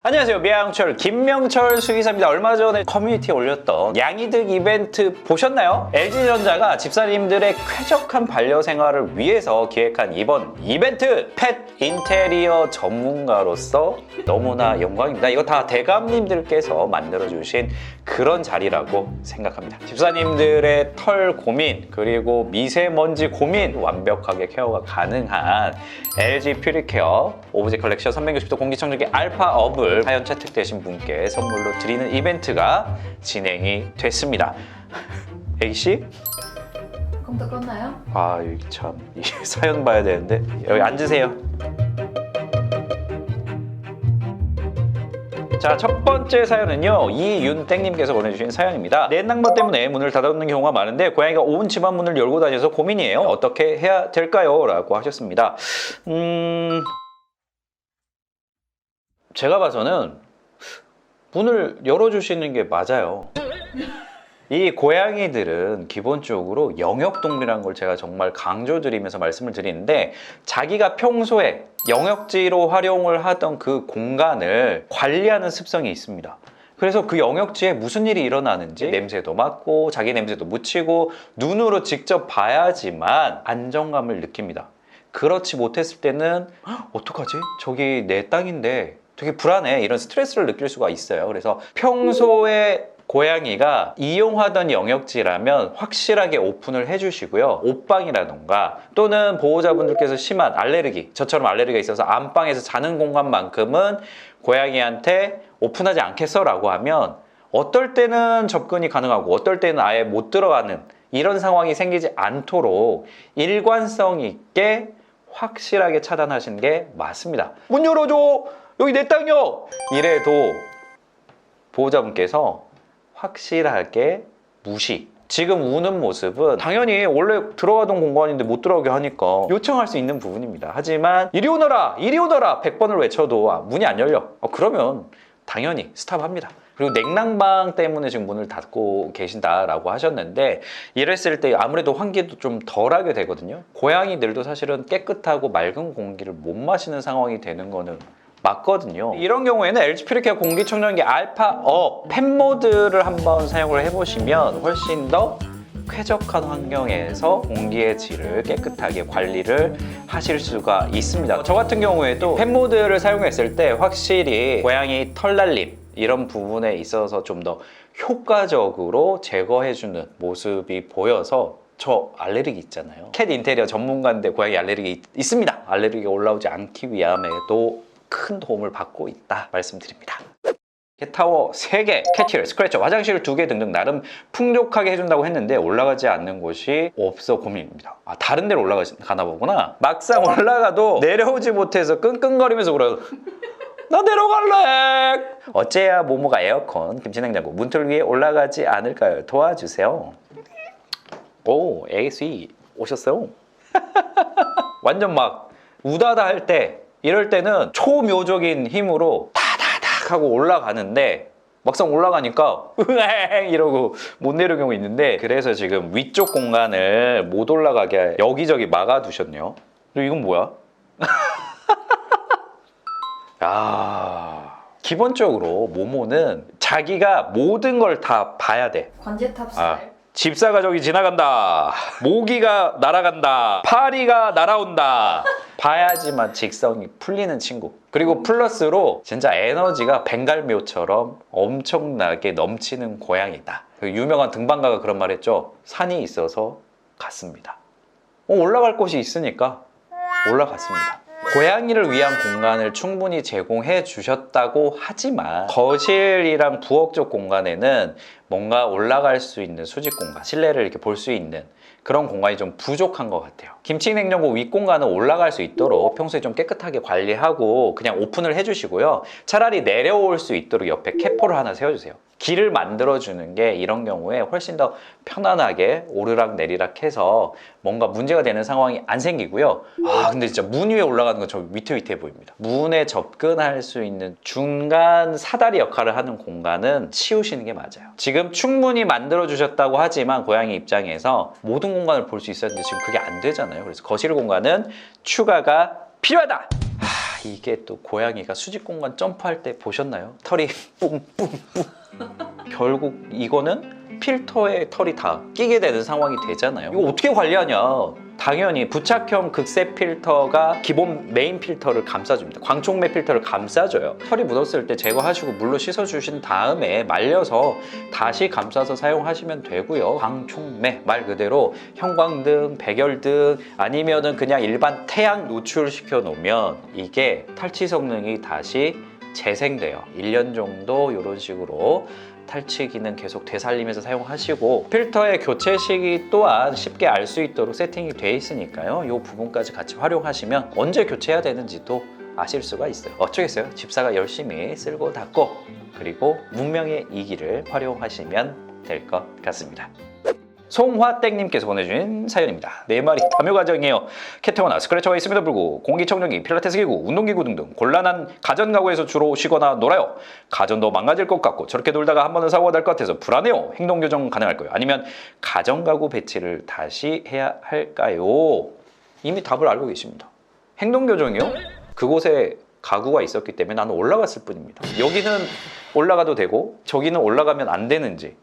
안녕하세요. 미양철 김명철 수기사입니다. 얼마 전에 커뮤니티에 올렸던 양이득 이벤트 보셨나요? LG전자가 집사님들의 쾌적한 반려생활을 위해서 기획한 이번 이벤트! 펫 인테리어 전문가로서 너무나 영광입니다. 이거 다 대감님들께서 만들어주신 그런 자리라고 생각합니다. 집사님들의 털 고민 그리고 미세먼지 고민 완벽하게 케어가 가능한 LG 퓨리케어 오브제 컬렉션 360도 공기청정기 알파업을 사연 채택되신 분께 선물로 드리는 이벤트가 진행이 됐습니다. A씨? 컴퓨터 껐나요? 아, 이참 사연 봐야 되는데 여기 앉으세요. 자, 첫 번째 사연은요, 이윤땡님께서 보내주신 사연입니다. 넷낭바 때문에 문을 닫아놓는 경우가 많은데 고양이가 온 집안 문을 열고 다녀서 고민이에요. 어떻게 해야 될까요? 라고 하셨습니다. 제가 봐서는 문을 열어주시는 게 맞아요. 이 고양이들은 기본적으로 영역동물이라는 걸 제가 정말 강조드리면서 말씀을 드리는데, 자기가 평소에 영역지로 활용을 하던 그 공간을 관리하는 습성이 있습니다. 그래서 그 영역지에 무슨 일이 일어나는지 냄새도 맡고 자기 냄새도 묻히고 눈으로 직접 봐야지만 안정감을 느낍니다. 그렇지 못했을 때는 어떡하지? 저기 내 땅인데 되게 불안해, 이런 스트레스를 느낄 수가 있어요. 그래서 평소에 고양이가 이용하던 영역지라면 확실하게 오픈을 해주시고요. 옷방이라던가 또는 보호자분들께서 심한 알레르기, 저처럼 알레르기가 있어서 안방에서 자는 공간만큼은 고양이한테 오픈하지 않겠어 라고 하면 어떨 때는 접근이 가능하고 어떨 때는 아예 못 들어가는 이런 상황이 생기지 않도록 일관성 있게 확실하게 차단하시는 게 맞습니다. 문 열어줘! 여기 내 땅이야! 이래도 보호자분께서 확실하게 무시. 지금 우는 모습은 당연히 원래 들어가던 공간인데 못 들어가게 하니까 요청할 수 있는 부분입니다. 하지만 이리 오너라! 이리 오너라! 100번을 외쳐도 문이 안 열려. 그러면 당연히 스탑합니다. 그리고 냉난방 때문에 지금 문을 닫고 계신다라고 하셨는데, 이랬을 때 아무래도 환기도 좀 덜하게 되거든요. 고양이들도 사실은 깨끗하고 맑은 공기를 못 마시는 상황이 되는 거는 맞거든요. 이런 경우에는 LG 퓨리케어 공기청정기 알파업 팬 모드를 한번 사용을 해보시면 훨씬 더 쾌적한 환경에서 공기의 질을 깨끗하게 관리를 하실 수가 있습니다. 저 같은 경우에도 팬 모드를 사용했을 때 확실히 고양이 털날림 이런 부분에 있어서 좀 더 효과적으로 제거해주는 모습이 보여서, 저 알레르기 있잖아요. 캣 인테리어 전문가인데 고양이 알레르기 있습니다. 알레르기가 올라오지 않기 위함에도 큰 도움을 받고 있다 말씀드립니다. 캣타워 3개, 캣힐, 스크래처, 화장실 2개 등등 나름 풍족하게 해준다고 했는데 올라가지 않는 곳이 없어 고민입니다. 다른 데로 올라가나 보구나. 막상 올라가도 내려오지 못해서 끙끙거리면서 울어요. 나 내려갈래! 어째야 모모가 에어컨, 김치냉장고, 문틀 위에 올라가지 않을까요? 도와주세요. 오, AC 오셨어요? 완전 막 우다다 할 때, 이럴 때는 초묘적인 힘으로 다다닥 하고 올라가는데 막상 올라가니까 으엥 이러고 못 내려오는 경우 있는데, 그래서 지금 위쪽 공간을 못 올라가게 여기저기 막아두셨네요. 그리고 이건 뭐야? 기본적으로 모모는 자기가 모든 걸 다 봐야 돼. 관제탑 스타일. 집사가 저기 지나간다, 모기가 날아간다, 파리가 날아온다, 봐야지만 직성이 풀리는 친구. 그리고 플러스로 진짜 에너지가 벵갈묘처럼 엄청나게 넘치는 고양이다. 유명한 등반가가 그런 말 했죠. 산이 있어서 갔습니다. 올라갈 곳이 있으니까 올라갔습니다. 고양이를 위한 공간을 충분히 제공해 주셨다고 하지만 거실이랑 부엌 쪽 공간에는 뭔가 올라갈 수 있는 수직 공간, 실내를 이렇게 볼 수 있는 그런 공간이 좀 부족한 것 같아요. 김치냉장고 윗공간은 올라갈 수 있도록 평소에 좀 깨끗하게 관리하고 그냥 오픈을 해주시고요. 차라리 내려올 수 있도록 옆에 캐포를 하나 세워주세요. 길을 만들어주는 게 이런 경우에 훨씬 더 편안하게 오르락 내리락 해서 뭔가 문제가 되는 상황이 안 생기고요. 근데 진짜 문 위에 올라가는 건 좀 위태위태해 보입니다. 문에 접근할 수 있는 중간 사다리 역할을 하는 공간은 치우시는 게 맞아요. 지금 충분히 만들어주셨다고 하지만 고양이 입장에서 모든 공간을 볼 수 있었는데 지금 그게 안 되잖아요. 그래서 거실 공간은 추가가 필요하다! 이게 또 고양이가 수직 공간 점프할 때 보셨나요? 털이 뿡뿡뿡. 결국 이거는 필터에 털이 다 끼게 되는 상황이 되잖아요. 이거 어떻게 관리하냐? 당연히 부착형 극세 필터가 기본 메인 필터를 감싸줍니다. 광촉매 필터를 감싸줘요. 털이 묻었을 때 제거하시고 물로 씻어주신 다음에 말려서 다시 감싸서 사용하시면 되고요. 광촉매 말 그대로 형광등, 백열등 아니면은 그냥 일반 태양 노출시켜 놓으면 이게 탈취 성능이 다시 재생돼요. 1년 정도 이런 식으로 탈취 기능 계속 되살리면서 사용하시고 필터의 교체 시기 또한 쉽게 알 수 있도록 세팅이 되어 있으니까요. 이 부분까지 같이 활용하시면 언제 교체해야 되는지도 아실 수가 있어요. 어쩌겠어요? 집사가 열심히 쓸고 닦고 그리고 문명의 이기를 활용하시면 될 것 같습니다. 송화땡님께서 보내주신 사연입니다. 4마리 담요 가정이에요. 캣타워나 스크래쳐가 있음에도 불구하고 공기청정기, 필라테스 기구, 운동기구 등등 곤란한 가전 가구에서 주로 쉬거나 놀아요. 가전도 망가질 것 같고 저렇게 놀다가 한 번은 사고가 날 것 같아서 불안해요. 행동 교정 가능할까요? 아니면 가전 가구 배치를 다시 해야 할까요? 이미 답을 알고 계십니다. 행동 교정이요? 그곳에 가구가 있었기 때문에 나는 올라갔을 뿐입니다. 여기는 올라가도 되고 저기는 올라가면 안 되는지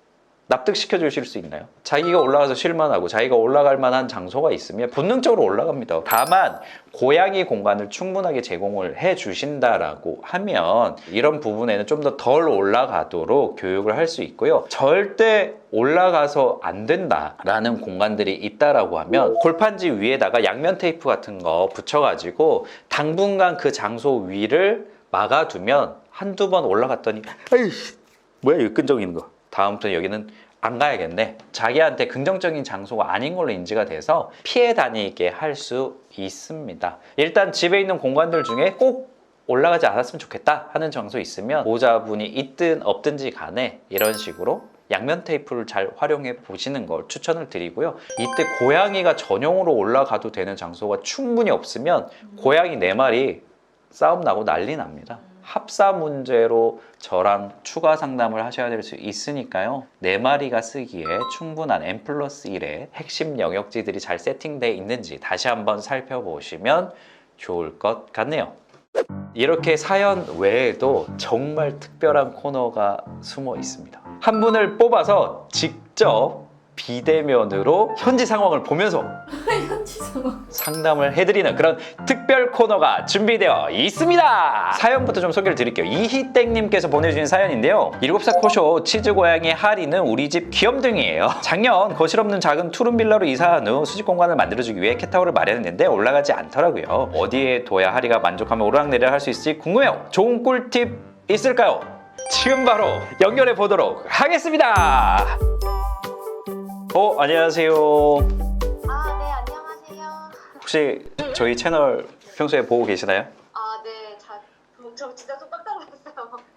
납득시켜 주실 수 있나요? 자기가 올라가서 쉴만하고 자기가 올라갈 만한 장소가 있으면 본능적으로 올라갑니다. 다만 고양이 공간을 충분하게 제공을 해 주신다라고 하면 이런 부분에는 좀 더 덜 올라가도록 교육을 할 수 있고요. 절대 올라가서 안 된다라는 공간들이 있다라고 하면 골판지 위에다가 양면 테이프 같은 거 붙여가지고 당분간 그 장소 위를 막아두면 한두 번 올라갔더니 에이씨 뭐야 이거 끈적이는 거 다음부터 여기는 안 가야겠네. 자기한테 긍정적인 장소가 아닌 걸로 인지가 돼서 피해 다니게 할 수 있습니다. 일단 집에 있는 공간들 중에 꼭 올라가지 않았으면 좋겠다 하는 장소 있으면 보호자분이 있든 없든지 간에 이런 식으로 양면 테이프를 잘 활용해 보시는 걸 추천을 드리고요. 이때 고양이가 전용으로 올라가도 되는 장소가 충분히 없으면 고양이 4마리 싸움 나고 난리 납니다. 합사 문제로 저랑 추가 상담을 하셔야 될 수 있으니까요. 4마리가 쓰기에 충분한 N+1의 핵심 영역지들이 잘 세팅되어 있는지 다시 한번 살펴보시면 좋을 것 같네요. 이렇게 사연 외에도 정말 특별한 코너가 숨어 있습니다. 한 분을 뽑아서 직접 비대면으로 현지 상황을 보면서 현지 상황. 상담을 해드리는 그런 특별 코너가 준비되어 있습니다. 사연부터 좀 소개를 드릴게요. 이희땡님께서 보내주신 사연인데요. 7살 코쇼 치즈 고양이 하리는 우리 집 귀염둥이에요. 작년 거실 없는 작은 투룸빌라로 이사한 후 수직 공간을 만들어주기 위해 캣타워를 마련했는데 올라가지 않더라고요. 어디에 둬야 하리가 만족하며 오르락내리락 할 수 있을지 궁금해요. 좋은 꿀팁 있을까요? 지금 바로 연결해 보도록 하겠습니다. 안녕하세요. 아, 네, 안녕하세요. 혹시 저희 채널 평소에 보고 계시나요? 아, 네, 저 진짜 좀 깜짝 놀랐어요.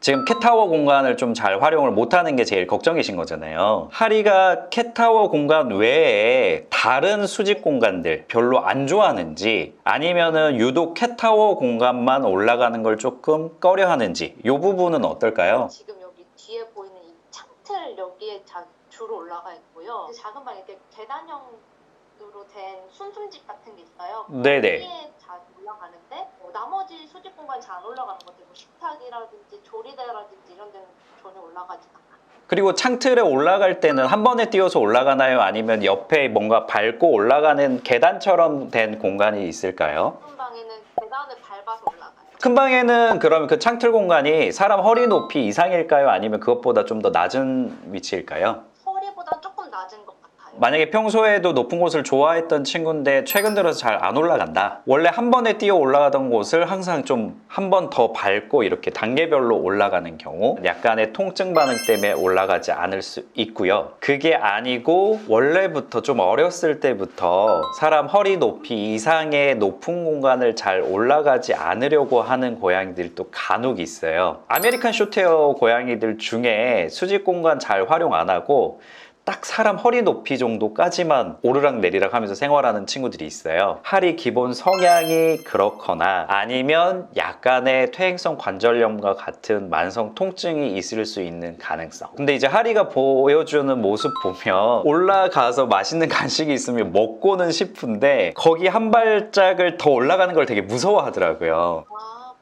지금 캣타워 공간을 좀 잘 활용을 못하는 게 제일 걱정이신 거잖아요. 하리가 캣타워 공간 외에 다른 수직 공간들 별로 안 좋아하는지 아니면은 유독 캣타워 공간만 올라가는 걸 조금 꺼려하는지 이 부분은 어떨까요? 지금 여기 뒤에 보이는 이 창틀 여기에 주로 올라가 있고요. 그 작은 방 이렇게 계단형으로 된 순숨집 같은 게 있어요. 네네. 거기에 자주 올라가는데 나머지 수직 공간 잘 안 올라가는 것들, 뭐 식탁이라든지 조리대라든지 이런 데는 전혀 올라가지 않아요. 그리고 창틀에 올라갈 때는 한 번에 띄워서 올라가나요? 아니면 옆에 뭔가 밟고 올라가는 계단처럼 된 공간이 있을까요? 큰 방에는 계단을 밟아서 올라가요. 큰 방에는 그러면 그 창틀 공간이 사람 허리 높이 이상일까요? 아니면 그것보다 좀 더 낮은 위치일까요? 허리보다 조금 낮은 것 같아요. 만약에 평소에도 높은 곳을 좋아했던 친구인데 최근 들어서 잘 안 올라간다. 원래 한 번에 뛰어 올라가던 곳을 항상 좀 한 번 더 밟고 이렇게 단계별로 올라가는 경우 약간의 통증 반응 때문에 올라가지 않을 수 있고요. 그게 아니고 원래부터 좀 어렸을 때부터 사람 허리 높이 이상의 높은 공간을 잘 올라가지 않으려고 하는 고양이들이 또 간혹 있어요. 아메리칸 숏헤어 고양이들 중에 수직 공간 잘 활용 안 하고 딱 사람 허리 높이 정도까지만 오르락 내리락 하면서 생활하는 친구들이 있어요. 하리 기본 성향이 그렇거나 아니면 약간의 퇴행성 관절염과 같은 만성 통증이 있을 수 있는 가능성. 근데 이제 하리가 보여주는 모습 보면 올라가서 맛있는 간식이 있으면 먹고는 싶은데 거기 한 발짝을 더 올라가는 걸 되게 무서워하더라고요. 아,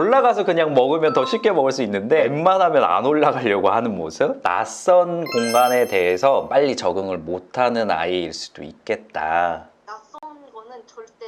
올라가서 그냥 먹으면 더 쉽게 먹을 수 있는데 웬만하면 안 올라가려고 하는 모습. 낯선 공간에 대해서 빨리 적응을 못하는 아이일 수도 있겠다. 낯선 거는 절대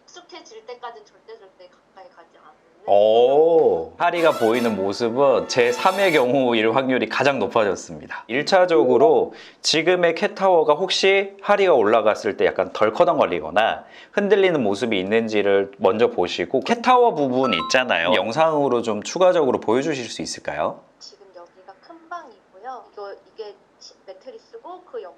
익숙해질 때까지는 절대 가까이 가지 않는. 오, 하리가 보이는 모습은 제3의 경우일 확률이 가장 높아졌습니다. 1차적으로 지금의 캣타워가 혹시 하리가 올라갔을 때 약간 덜커덩거리거나 흔들리는 모습이 있는지를 먼저 보시고 캣타워 부분 있잖아요. 영상으로 좀 추가적으로 보여주실 수 있을까요? 지금 여기가 큰 방이고요. 이게 매트리스고 그 옆에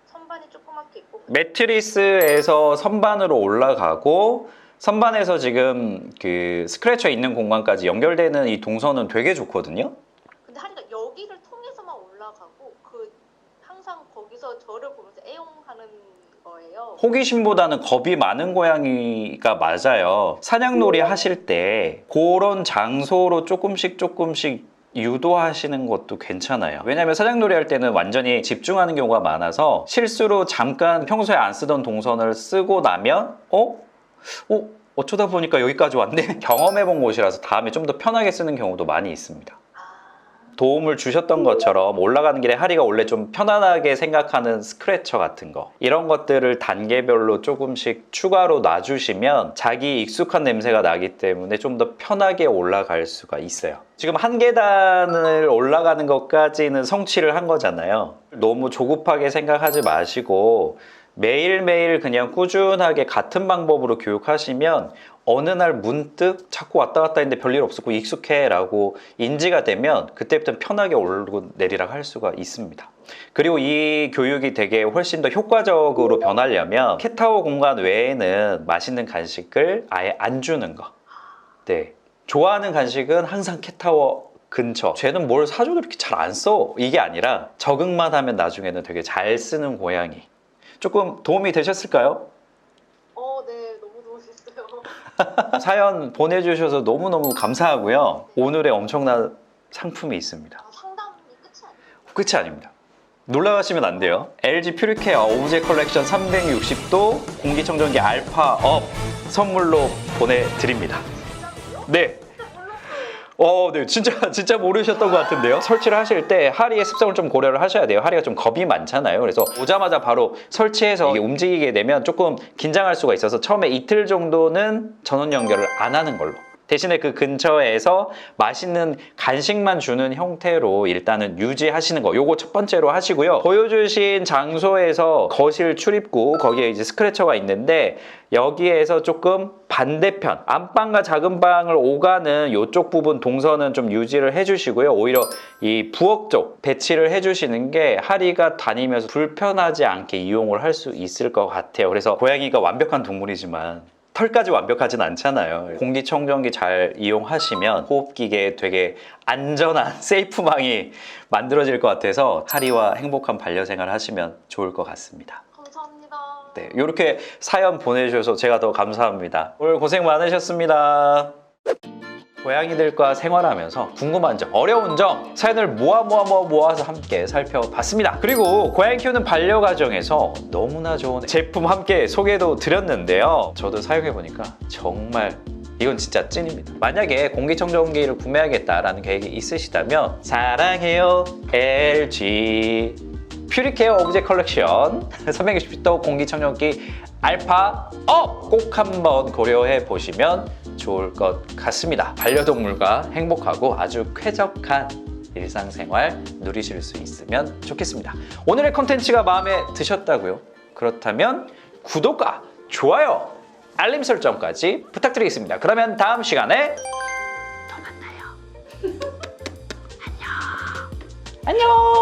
선반이 조그맣게 있고. 매트리스에서 선반으로 올라가고 선반에서 지금 그 스크래쳐 있는 공간까지 연결되는 이 동선은 되게 좋거든요. 근데 하리가 여기를 통해서만 올라가고 항상 거기서 저를 보면서 애용하는 거예요. 호기심보다는 겁이 많은 고양이가 맞아요. 사냥놀이 하실 때 그런 장소로 조금씩 유도하시는 것도 괜찮아요. 왜냐하면 사냥놀이 할 때는 완전히 집중하는 경우가 많아서 실수로 잠깐 평소에 안 쓰던 동선을 쓰고 나면 어쩌다 보니까 여기까지 왔네? 경험해본 곳이라서 다음에 좀 더 편하게 쓰는 경우도 많이 있습니다. 도움을 주셨던 것처럼 올라가는 길에 하리가 원래 좀 편안하게 생각하는 스크래처 같은 거 이런 것들을 단계별로 조금씩 추가로 놔주시면 자기 익숙한 냄새가 나기 때문에 좀 더 편하게 올라갈 수가 있어요. 지금 한 계단을 올라가는 것까지는 성취를 한 거잖아요. 너무 조급하게 생각하지 마시고 매일매일 그냥 꾸준하게 같은 방법으로 교육하시면 어느 날 문득 자꾸 왔다 갔다 했는데 별일 없었고 익숙해 라고 인지가 되면 그때부터 편하게 오르고 내리락 할 수가 있습니다. 그리고 이 교육이 되게 훨씬 더 효과적으로 변하려면 캣타워 공간 외에는 맛있는 간식을 아예 안 주는 거. 네, 좋아하는 간식은 항상 캣타워 근처. 쟤는 뭘 사줘도 이렇게 잘 안 써. 이게 아니라 적응만 하면 나중에는 되게 잘 쓰는 고양이. 조금 도움이 되셨을까요? 네, 너무 도와주셨어요. 사연 보내주셔서 너무너무 감사하고요. 오늘의 엄청난 상품이 있습니다. 상담이 끝이 아니에요. 끝이 아닙니다. 놀라가시면 안 돼요. LG 퓨리케어 오브제 컬렉션 360도 공기청정기 알파 업 선물로 보내드립니다. 네. 네, 진짜 모르셨던 것 같은데요. 설치를 하실 때 하리의 습성을 좀 고려를 하셔야 돼요. 하리가 좀 겁이 많잖아요. 그래서 오자마자 바로 설치해서 이게 움직이게 되면 조금 긴장할 수가 있어서 처음에 이틀 정도는 전원 연결을 안 하는 걸로. 대신에 그 근처에서 맛있는 간식만 주는 형태로 일단은 유지하시는 거, 요거 첫 번째로 하시고요. 보여주신 장소에서 거실 출입구, 거기에 이제 스크래처가 있는데 여기에서 조금 반대편, 안방과 작은 방을 오가는 이쪽 부분 동선은 좀 유지를 해주시고요. 오히려 이 부엌 쪽 배치를 해주시는 게 하리가 다니면서 불편하지 않게 이용을 할 수 있을 것 같아요. 그래서 고양이가 완벽한 동물이지만 털까지 완벽하진 않잖아요. 공기청정기 잘 이용하시면 호흡기계에 되게 안전한 세이프망이 만들어질 것 같아서 하리와 행복한 반려생활 하시면 좋을 것 같습니다. 감사합니다. 네, 이렇게 사연 보내주셔서 제가 더 감사합니다. 오늘 고생 많으셨습니다. 고양이들과 생활하면서 궁금한 점, 어려운 점 사연을 모아서 함께 살펴봤습니다. 그리고 고양이 키우는 반려가정에서 너무나 좋은 제품 함께 소개도 드렸는데요. 저도 사용해보니까 정말 이건 진짜 찐입니다. 만약에 공기청정기를 구매하겠다라는 계획이 있으시다면 사랑해요 LG 퓨리케어 오브제 컬렉션 360도 공기청정기 알파 업! 꼭 한번 고려해 보시면 좋을 것 같습니다. 반려동물과 행복하고 아주 쾌적한 일상생활 누리실 수 있으면 좋겠습니다. 오늘의 컨텐츠가 마음에 드셨다고요? 그렇다면 구독과 좋아요, 알림 설정까지 부탁드리겠습니다. 그러면 다음 시간에 또 만나요. 안녕.